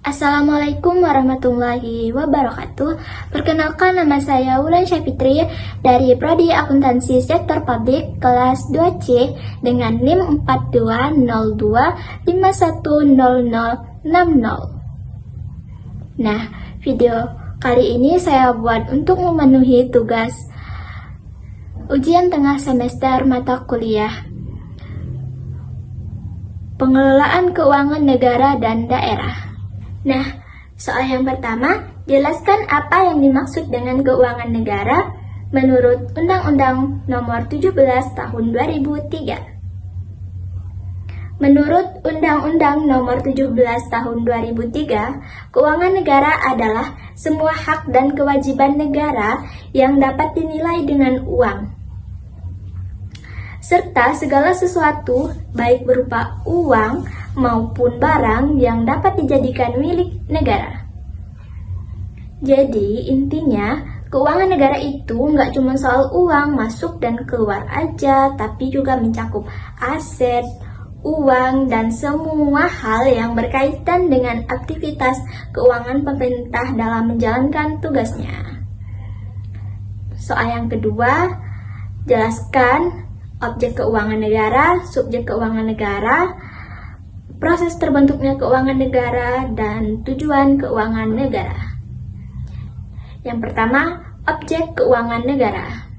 Assalamualaikum warahmatullahi wabarakatuh. Perkenalkan, nama saya Wulan Syafitri dari Prodi Akuntansi Sektor Publik kelas 2C dengan NIM 4202510060. Nah, video kali ini saya buat untuk memenuhi tugas ujian tengah semester mata kuliah Pengelolaan Keuangan Negara dan Daerah. Nah, soal yang pertama, jelaskan apa yang dimaksud dengan keuangan negara menurut Undang-Undang Nomor 17 Tahun 2003. Menurut Undang-Undang Nomor 17 Tahun 2003, keuangan negara adalah semua hak dan kewajiban negara yang dapat dinilai dengan uang, serta segala sesuatu, baik berupa uang maupun barang yang dapat dijadikan milik negara. Jadi intinya, keuangan negara itu nggak cuma soal uang masuk dan keluar aja, tapi juga mencakup aset, uang, dan semua hal yang berkaitan dengan aktivitas keuangan pemerintah dalam menjalankan tugasnya. Soal yang kedua, jelaskan objek keuangan negara, subjek keuangan negara, proses terbentuknya keuangan negara, dan tujuan keuangan negara. Yang pertama, objek keuangan negara.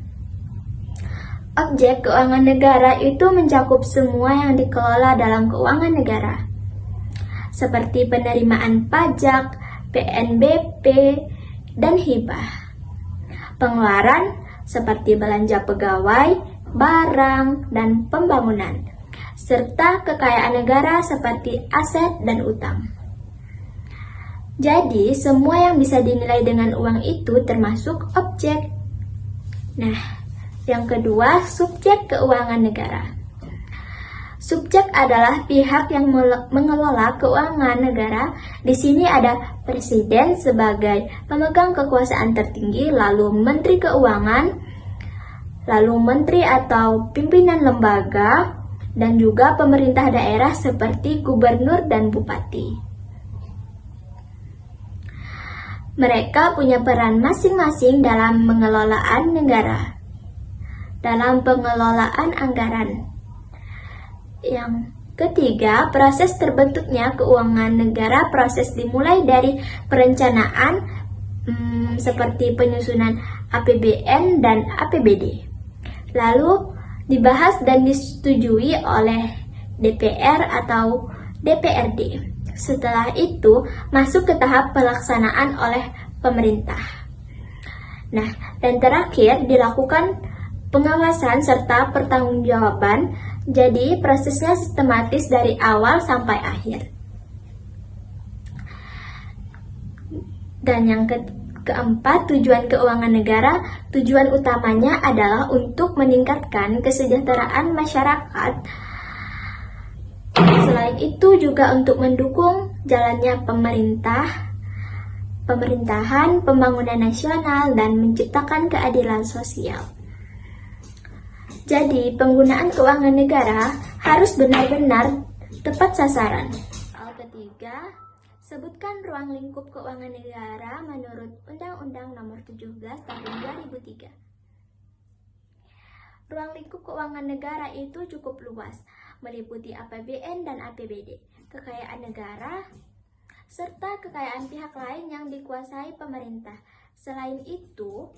Objek keuangan negara itu mencakup semua yang dikelola dalam keuangan negara, seperti penerimaan pajak, PNBP, dan hibah. Pengeluaran seperti belanja pegawai, barang, dan pembangunan, serta kekayaan negara seperti aset dan utang. Jadi, semua yang bisa dinilai dengan uang itu termasuk objek. Nah, yang kedua, subjek keuangan negara. Subjek adalah pihak yang mengelola keuangan negara. Di sini ada presiden sebagai pemegang kekuasaan tertinggi, lalu menteri keuangan, lalu menteri atau pimpinan lembaga, dan juga pemerintah daerah seperti gubernur dan bupati. Mereka punya peran masing-masing dalam pengelolaan negara, dalam pengelolaan anggaran. Yang ketiga, proses terbentuknya keuangan negara. Proses dimulai dari perencanaan seperti penyusunan APBN dan APBD. Lalu dibahas dan disetujui oleh DPR atau DPRD. Setelah itu, masuk ke tahap pelaksanaan oleh pemerintah. Nah, dan terakhir dilakukan pengawasan serta pertanggungjawaban. Jadi, prosesnya sistematis dari awal sampai akhir. Dan yang keempat, tujuan keuangan negara. Tujuan utamanya adalah untuk meningkatkan kesejahteraan masyarakat. Selain itu juga untuk mendukung jalannya pemerintahan, pembangunan nasional, dan menciptakan keadilan sosial. Jadi, penggunaan keuangan negara harus benar-benar tepat sasaran. Soal ketiga, sebutkan ruang lingkup keuangan negara menurut Undang-Undang Nomor 17 Tahun 2003. Ruang lingkup keuangan negara itu cukup luas, meliputi APBN dan APBD, kekayaan negara, serta kekayaan pihak lain yang dikuasai pemerintah. Selain itu,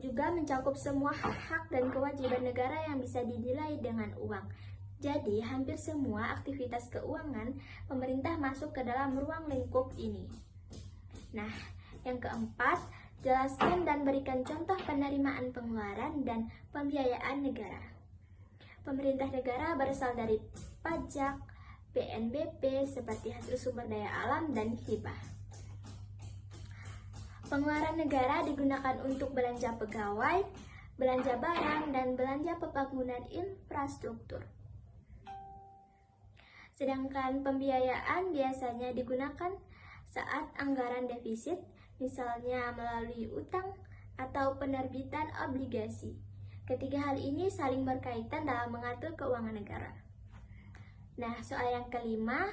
juga mencakup semua hak dan kewajiban negara yang bisa dinilai dengan uang. Jadi, hampir semua aktivitas keuangan pemerintah masuk ke dalam ruang lingkup ini. Nah, yang keempat, jelaskan dan berikan contoh penerimaan pengeluaran dan pembiayaan negara. Pemerintah negara berasal dari pajak, PNBP seperti hasil sumber daya alam, dan hibah. Pengeluaran negara digunakan untuk belanja pegawai, belanja barang, dan belanja pembangunan infrastruktur. Sedangkan pembiayaan biasanya digunakan saat anggaran defisit, misalnya melalui utang atau penerbitan obligasi. Ketiga hal ini saling berkaitan dalam mengatur keuangan negara. Nah, soal yang kelima,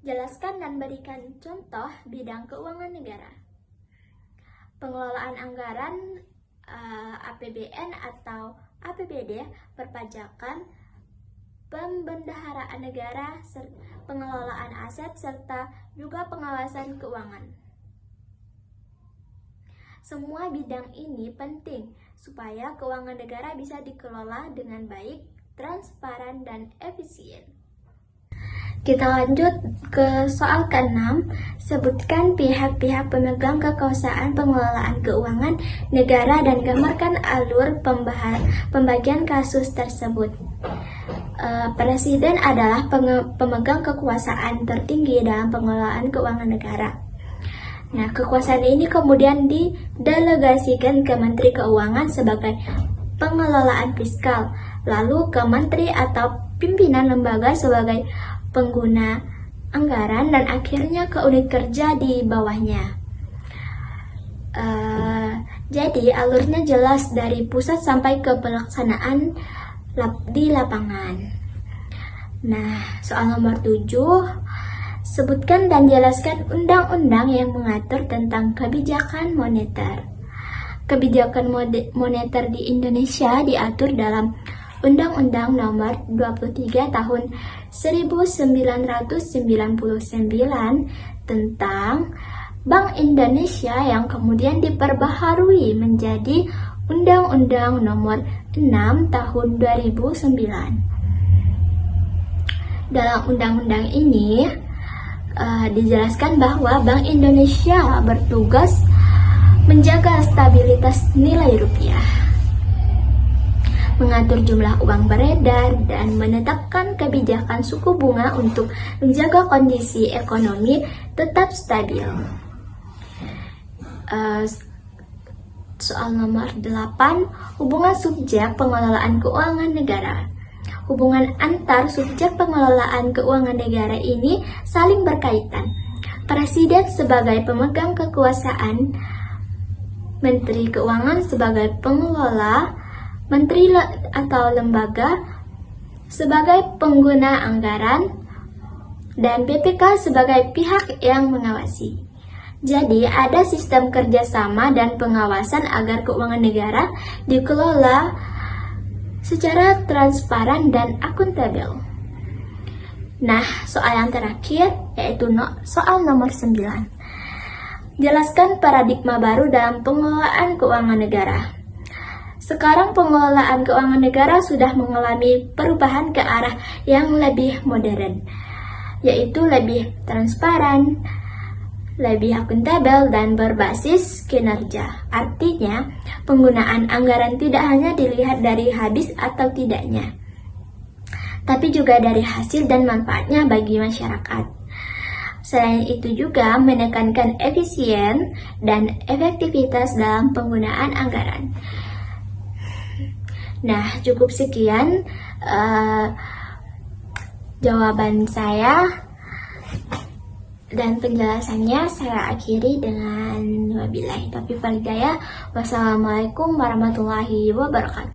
Jelaskan dan berikan contoh bidang keuangan negara. Pengelolaan anggaran APBN atau APBD, perpajakan, pembendaharaan negara, pengelolaan aset, serta juga pengawasan keuangan. Semua bidang ini penting supaya keuangan negara bisa dikelola dengan baik, transparan, dan efisien. Kita lanjut ke soal ke-6. Sebutkan pihak-pihak pemegang kekuasaan pengelolaan keuangan negara dan gambarkan alur pembagian kasus tersebut. Presiden adalah pemegang kekuasaan tertinggi dalam pengelolaan keuangan negara. Nah, kekuasaan ini kemudian didelegasikan ke Menteri Keuangan sebagai pengelolaan fiskal, lalu ke Menteri atau pimpinan lembaga sebagai pengguna anggaran, dan akhirnya ke unit kerja di bawahnya. Jadi alurnya jelas dari pusat sampai ke pelaksanaan di lapangan. Nah, soal nomor 7, sebutkan dan jelaskan undang-undang yang mengatur tentang kebijakan moneter. Kebijakan moneter di Indonesia diatur dalam Undang-Undang Nomor 23 Tahun 1999 tentang Bank Indonesia yang kemudian diperbaharui menjadi Undang-Undang Nomor 6 Tahun 2009. Dalam undang-undang ini dijelaskan bahwa Bank Indonesia bertugas menjaga stabilitas nilai rupiah, mengatur jumlah uang beredar, dan menetapkan kebijakan suku bunga untuk menjaga kondisi ekonomi tetap stabil. Soal nomor 8, hubungan subjek pengelolaan keuangan negara. Hubungan antar subjek pengelolaan keuangan negara ini saling berkaitan. Presiden sebagai pemegang kekuasaan, Menteri Keuangan sebagai pengelola, menteri atau lembaga sebagai pengguna anggaran, dan BPK sebagai pihak yang mengawasi. Jadi ada sistem kerjasama dan pengawasan agar keuangan negara dikelola secara transparan dan akuntabel. Nah, soal yang terakhir yaitu soal nomor 9. Jelaskan paradigma baru dalam pengelolaan keuangan negara. Sekarang pengelolaan keuangan negara sudah mengalami perubahan ke arah yang lebih modern, yaitu lebih transparan, lebih akuntabel, dan berbasis kinerja. Artinya, penggunaan anggaran tidak hanya dilihat dari habis atau tidaknya, tapi juga dari hasil dan manfaatnya bagi masyarakat. Selain itu juga menekankan efisien dan efektivitas dalam penggunaan anggaran. Nah, cukup sekian jawaban saya dan penjelasannya. Saya akhiri dengan wabillahi taufiq wal hidayah. Wassalamualaikum warahmatullahi wabarakatuh.